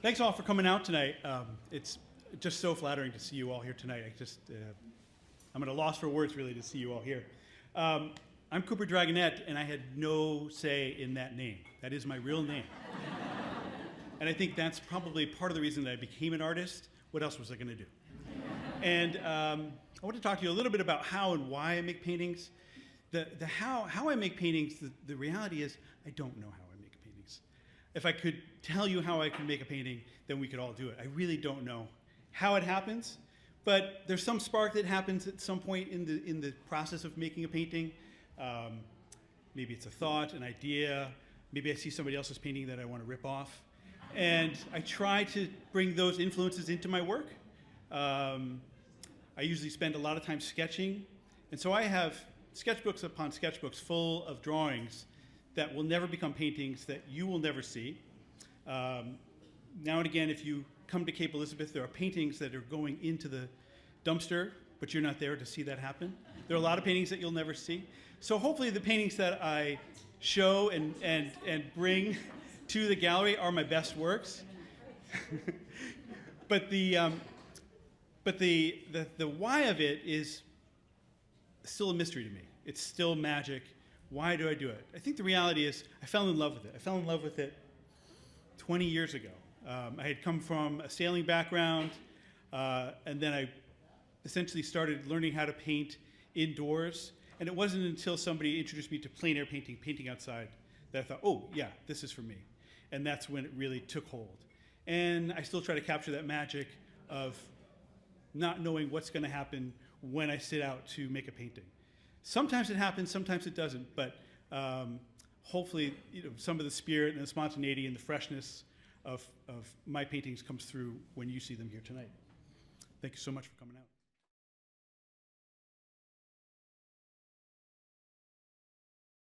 Thanks all for coming out tonight. It's just so flattering to see you all here tonight. I'm at a loss for words, really, to see you all here. I'm Cooper Dragonette, and I had no say in that name. That is my real name. And I think that's probably part of the reason that I became an artist. What else was I going to do? And I want to talk to you a little bit about how and why I make paintings. The how I make paintings, the reality is I don't know how I make paintings. If I could tell you how I can make a painting, then we could all do it. I really don't know how it happens, but there's some spark that happens at some point in the process of making a painting. Maybe it's a thought, an idea. Maybe I see somebody else's painting that I want to rip off. And I try to bring those influences into my work. I usually spend a lot of time sketching. And so I have sketchbooks upon sketchbooks full of drawings that will never become paintings that you will never see. Now and again, if you come to Cape Elizabeth, there are paintings that are going into the dumpster, but you're not there to see that happen. There are a lot of paintings that you'll never see. So hopefully the paintings that I show and bring to the gallery are my best works. But the why of it is still a mystery to me. It's still magic. Why do I do it? I think the reality is I fell in love with it. I fell in love with it 20 years ago. I had come from a sailing background, and then I essentially started learning how to paint indoors. And it wasn't until somebody introduced me to plein air painting, painting outside, that I thought, oh yeah, this is for me. And that's when it really took hold. And I still try to capture that magic of not knowing what's going to happen when I sit out to make a painting. Sometimes it happens, sometimes it doesn't, but hopefully some of the spirit and the spontaneity and the freshness of my paintings comes through when you see them here tonight. Thank you so much for coming out.